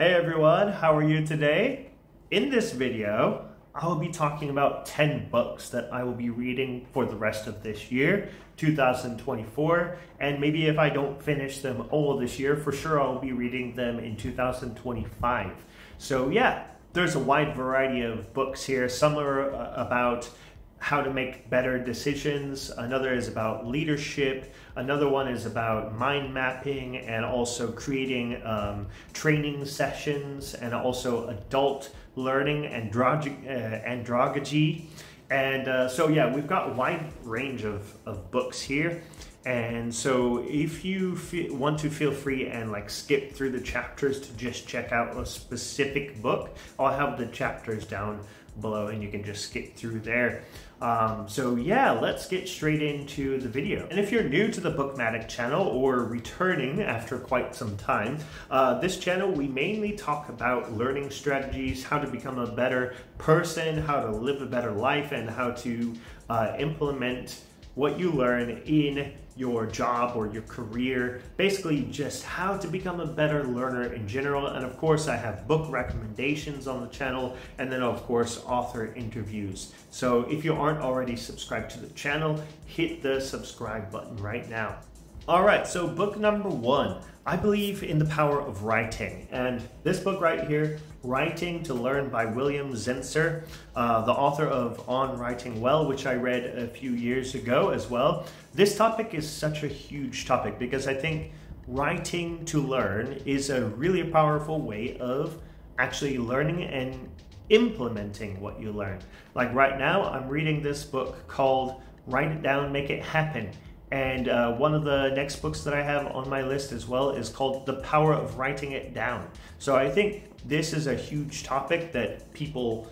Hey everyone, how are you today? In this video, I will be talking about 10 books that I will be reading for the rest of this year, 2024, and maybe if I don't finish them all this year, for sure I'll be reading them in 2025. So yeah, there's a wide variety of books here. Some are about how to make better decisions. Another is about leadership. Another one is about mind mapping and also creating training sessions and also adult learning and andragogy. And so yeah, we've got a wide range of books here. And so if you want to, feel free and like skip through the chapters to just check out a specific book. I'll have the chapters down below and you can just skip through there. So yeah, let's get straight into the video. And if you're new to the Bookmatic channel or returning after quite some time, this channel, we mainly talk about learning strategies, how to become a better person, how to live a better life, and how to implement what you learn in your job or your career, basically just how to become a better learner in general. And of course I have book recommendations on the channel, and then of course author interviews. So if you aren't already subscribed to the channel, hit the subscribe button right now. All right, so book number 1, I believe in the power of writing. And this book right here, Writing to Learn by William Zinsser, the author of On Writing Well, which I read a few years ago as well. This topic is such a huge topic because I think writing to learn is a really powerful way of actually learning and implementing what you learn. Like right now, I'm reading this book called Write It Down, Make It Happen. And one of the next books that I have on my list as well is called The Power of Writing It Down. So I think this is a huge topic that people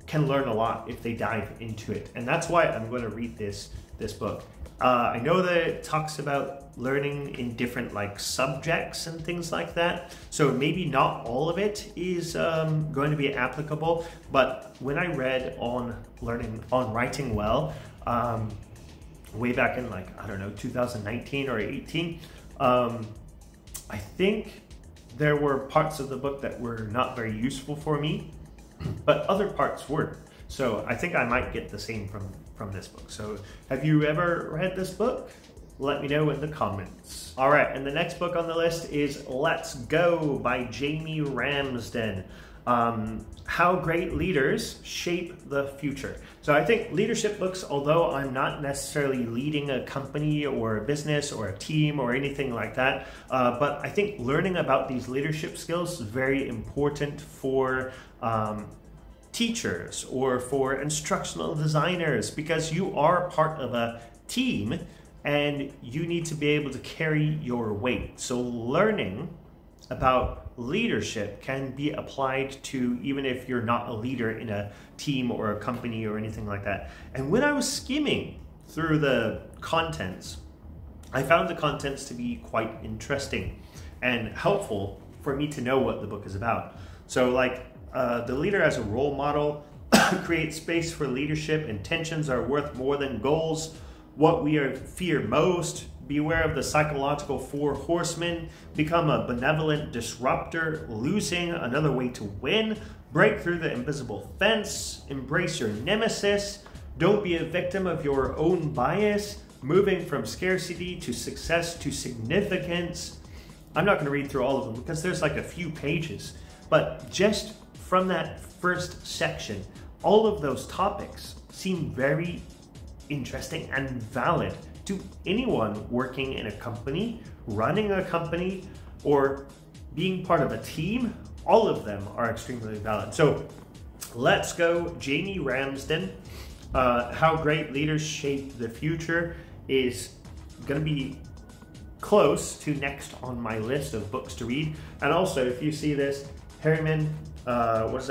can learn a lot if they dive into it. And that's why I'm going to read this book. I know that it talks about learning in different like subjects and things like that. So maybe not all of it is going to be applicable. But when I read on Writing Well, way back in like, I don't know, 2019 or 18, I think there were parts of the book that were not very useful for me, but other parts were. So I think I might get the same from this book. So have you ever read this book? Let me know in the comments. All right, and the next book on the list is Let's Go by Jamie Ramsden. How Great Leaders Shape the Future. So I think leadership books, although I'm not necessarily leading a company or a business or a team or anything like that, but I think learning about these leadership skills is very important for teachers or for instructional designers, because you are part of a team and you need to be able to carry your weight. So learning about leadership can be applied to even if you're not a leader in a team or a company or anything like that. And when I was skimming through the contents, I found the contents to be quite interesting and helpful for me to know what the book is about. So like the leader as a role model, create space for leadership, intentions are worth more than goals, what we fear most, beware of the psychological 4 horsemen, become a benevolent disruptor, losing another way to win, break through the invisible fence, embrace your nemesis, don't be a victim of your own bias, moving from scarcity to success to significance. I'm not going to read through all of them because there's like a few pages, but just from that first section, all of those topics seem very interesting and valid to anyone working in a company, running a company, or being part of a team. All of them are extremely valid. So Let's Go, Jamie Ramsden, How Great Leaders Shape the Future is going to be close to next on my list of books to read. And also, if you see this, Harriman House,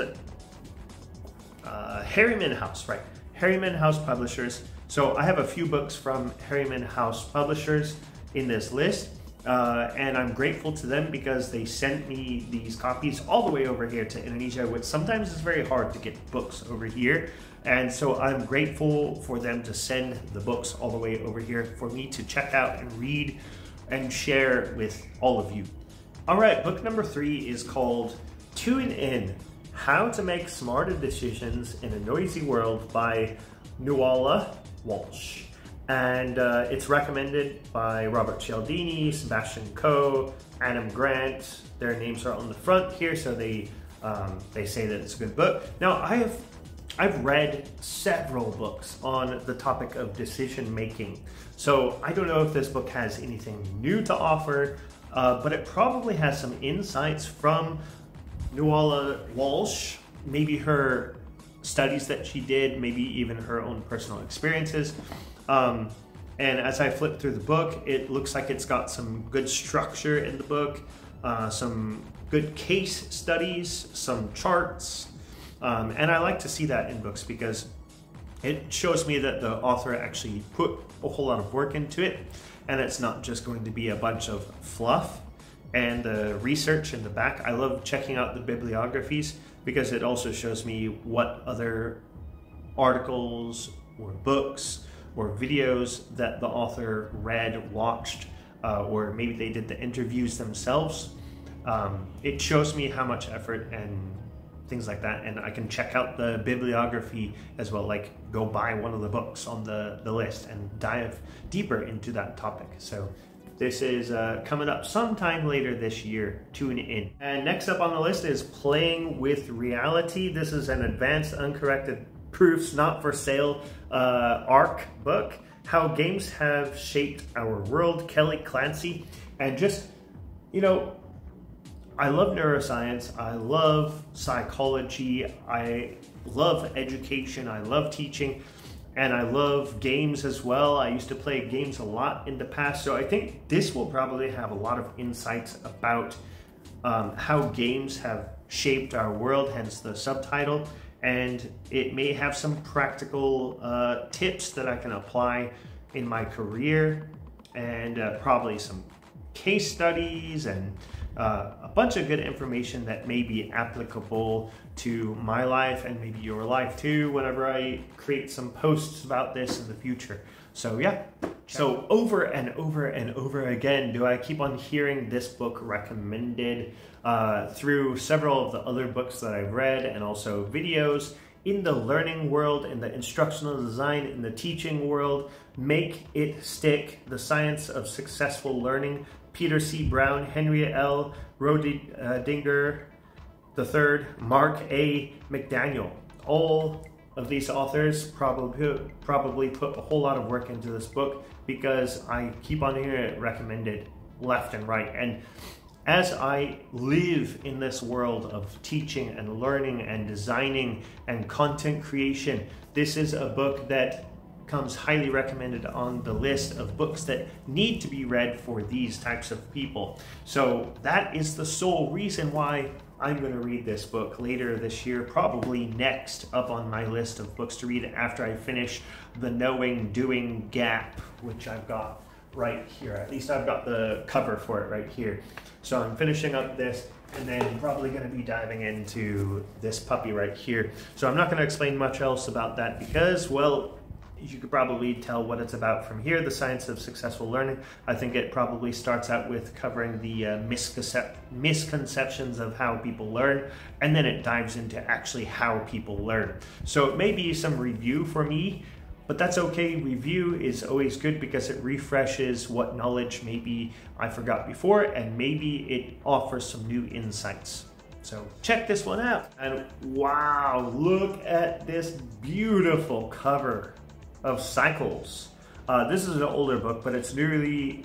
right? Harriman House Publishers. So I have a few books from Harriman House Publishers in this list, and I'm grateful to them because they sent me these copies all the way over here to Indonesia, which sometimes is very hard to get books over here. And so I'm grateful for them to send the books all the way over here for me to check out and read and share with all of you. All right, book number 3 is called Tune In, How to Make Smarter Decisions in a Noisy World by Nuala Walsh. And it's recommended by Robert Cialdini, Sebastian Coe, Adam Grant. Their names are on the front here, so they say that it's a good book. Now, I've read several books on the topic of decision making, so I don't know if this book has anything new to offer, but it probably has some insights from Nuala Walsh, maybe her studies that she did, maybe even her own personal experiences. And as I flip through the book, it looks like it's got some good structure in the book, some good case studies, some charts. And I like to see that in books because it shows me that the author actually put a whole lot of work into it, and it's not just going to be a bunch of fluff. And the research in the back, I love checking out the bibliographies because it also shows me what other articles or books or videos that the author read, watched, or maybe they did the interviews themselves. It shows me how much effort and things like that, and I can check out the bibliography as well, like go buy one of the books on the list and dive deeper into that topic. So this is coming up sometime later this year. Tune in. And next up on the list is Playing with Reality. This is an advanced uncorrected proofs not for sale ARC book, How Games Have Shaped Our World, Kelly Clancy. And just, you know, I love neuroscience, I love psychology, I love education, I love teaching, and I love games as well. I used to play games a lot in the past, so I think this will probably have a lot of insights about how games have shaped our world, hence the subtitle, and it may have some practical tips that I can apply in my career, and probably some case studies and a bunch of good information that may be applicable to my life and maybe your life too whenever I create some posts about this in the future. So yeah, so over and over and over again do I keep on hearing this book recommended through several of the other books that I've read, and also videos in the learning world, in the instructional design, in the teaching world. Make It Stick, The Science of Successful Learning, Peter C. Brown, Henry L. Rodinger III, Mark A. McDaniel. All of these authors probably put a whole lot of work into this book because I keep on hearing it recommended left and right. And as I live in this world of teaching and learning and designing and content creation, this is a book that comes highly recommended on the list of books that need to be read for these types of people. So that is the sole reason why I'm going to read this book later this year, probably next up on my list of books to read after I finish The Knowing Doing Gap, which I've got right here. At least I've got the cover for it right here. So I'm finishing up this and then probably going to be diving into this puppy right here. So I'm not going to explain much else about that because, well, you could probably tell what it's about from here, The Science of Successful Learning. I think it probably starts out with covering the misconceptions of how people learn, and then it dives into actually how people learn. So it may be some review for me, but that's okay. Review is always good because it refreshes what knowledge maybe I forgot before, and maybe it offers some new insights. So check this one out. And wow, look at this beautiful cover of Cycles. This is an older book, but it's newly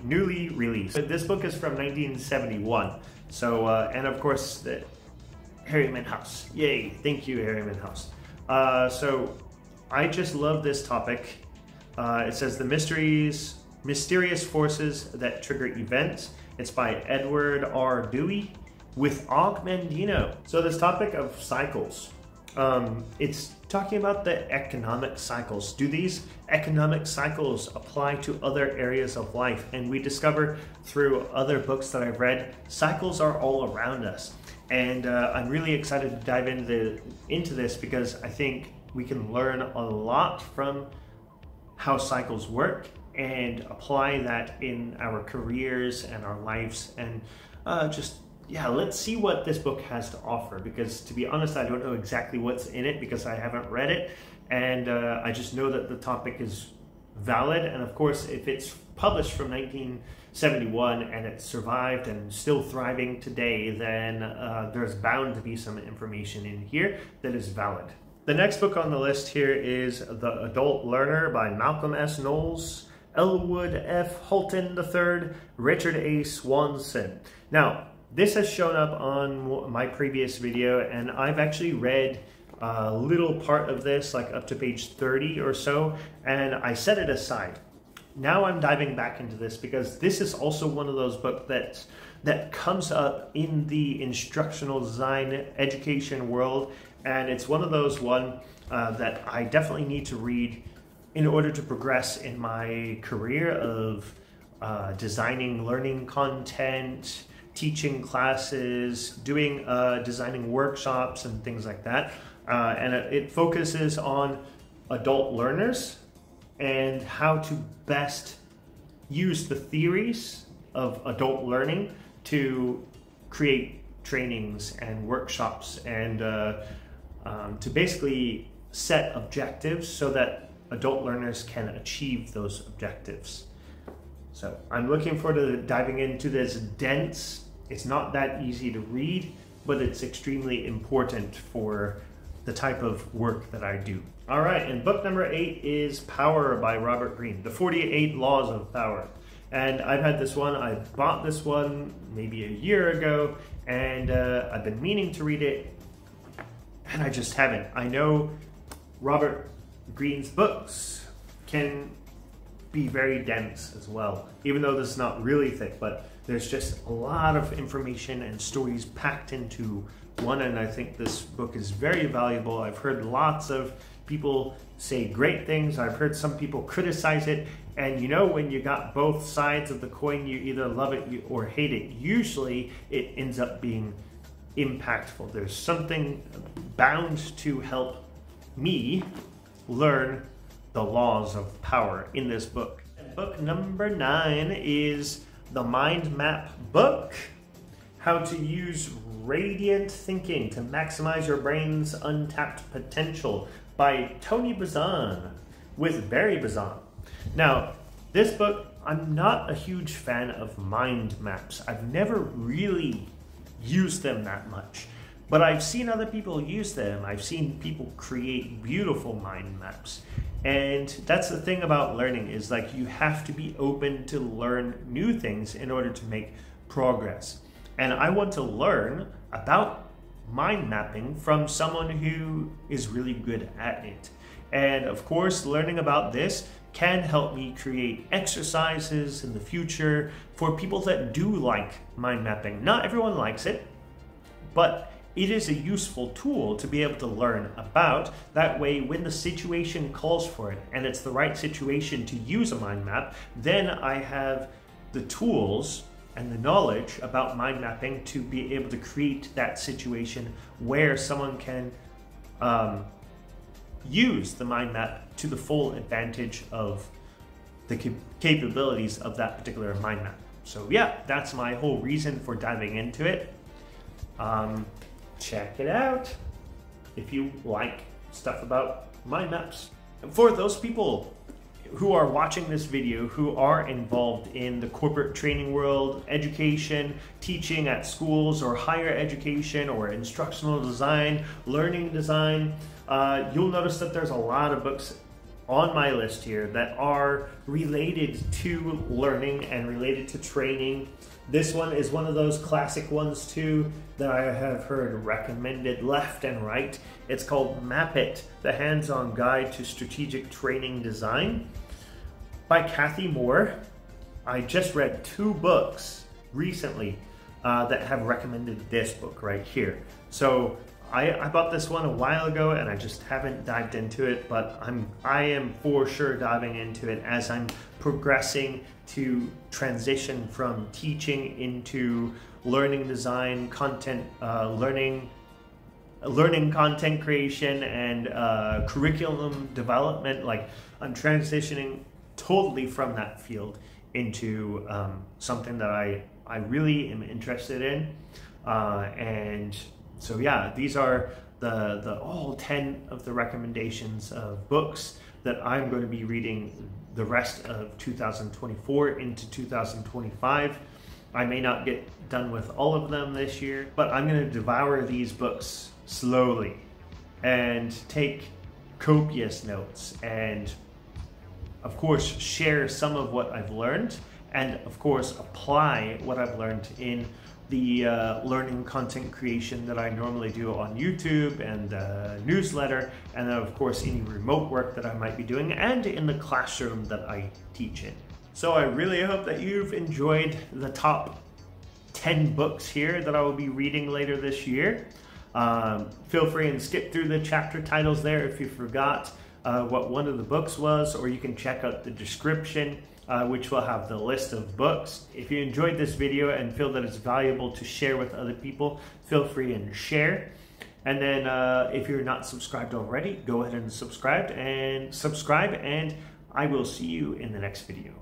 released. This book is from 1971. So, and of course, Harriman House. Yay, thank you, Harriman House. So I just love this topic. It says The Mysterious Forces That Trigger Events. It's by Edward R. Dewey with Og Mandino. So this topic of cycles, it's talking about the economic cycles. Do these economic cycles apply to other areas of life? And we discover through other books that I've read, cycles are all around us. And I'm really excited to dive into this because I think we can learn a lot from how cycles work and apply that in our careers and our lives, and just yeah, let's see what this book has to offer, because to be honest, I don't know exactly what's in it because I haven't read it, and I just know that the topic is valid. And of course, if it's published from 1971 and it survived and still thriving today, then there's bound to be some information in here that is valid. The next book on the list here is The Adult Learner by Malcolm S. Knowles, Elwood F. Hulton III, Richard A. Swanson. Now, this has shown up on my previous video, and I've actually read a little part of this, like up to page 30 or so, and I set it aside. Now I'm diving back into this because this is also one of those books that comes up in the instructional design education world, and it's one of those that I definitely need to read in order to progress in my career of designing learning content, teaching classes, doing designing workshops and things like that. And it focuses on adult learners and how to best use the theories of adult learning to create trainings and workshops and to basically set objectives so that adult learners can achieve those objectives. So I'm looking forward to diving into this dense. It's not that easy to read, but it's extremely important for the type of work that I do. All right, and book number 8 is Power by Robert Greene, The 48 Laws of Power. And I've had this one, I bought this one maybe a year ago, and I've been meaning to read it, and I just haven't. I know Robert Greene's books can be very dense as well, even though this is not really thick, but there's just a lot of information and stories packed into one, and I think this book is very valuable. I've heard lots of people say great things. I've heard some people criticize it, and you know, when you got both sides of the coin, you either love it or hate it. Usually it ends up being impactful. There's something bound to help me learn the laws of power in this book. And book number 9 is The Mind Map Book, How to Use Radiant Thinking to Maximize Your Brain's Untapped Potential by Tony Bazan with Barry Bazan. Now, this book, I'm not a huge fan of mind maps. I've never really used them that much, but I've seen other people use them. I've seen people create beautiful mind maps. And that's the thing about learning, is like you have to be open to learn new things in order to make progress. And I want to learn about mind mapping from someone who is really good at it. And of course, learning about this can help me create exercises in the future for people that do like mind mapping. Not everyone likes it, but it is a useful tool to be able to learn about. That way, when the situation calls for it and it's the right situation to use a mind map, then I have the tools and the knowledge about mind mapping to be able to create that situation where someone can use the mind map to the full advantage of the capabilities of that particular mind map. So yeah, that's my whole reason for diving into it. Check it out if you like stuff about mind maps. And for those people who are watching this video who are involved in the corporate training world, education, teaching at schools or higher education or instructional design, learning design, you'll notice that there's a lot of books on my list here that are related to learning and related to training. This one is one of those classic ones too that I have heard recommended left and right. It's called Map It, The Hands-On Guide to Strategic Training Design by Kathy Moore. I just read 2 books recently that have recommended this book right here. So I bought this one a while ago and I just haven't dived into it, but I am for sure diving into it as I'm progressing to transition from teaching into learning design, content, learning content creation and curriculum development. Like, I'm transitioning totally from that field into something that I really am interested in. And so yeah, these are the all 10 of the recommendations of books that I'm going to be reading the rest of 2024 into 2025. I may not get done with all of them this year, but I'm going to devour these books slowly and take copious notes, and of course share some of what I've learned, and of course apply what I've learned in the learning content creation that I normally do on YouTube and newsletter, and then of course any remote work that I might be doing, and in the classroom that I teach in. So I really hope that you've enjoyed the top 10 books here that I will be reading later this year. Feel free and skip through the chapter titles there if you forgot what one of the books was, or you can check out the description, which will have the list of books. If you enjoyed this video and feel that it's valuable to share with other people, feel free and share. And then if you're not subscribed already, go ahead and subscribe, and I will see you in the next video.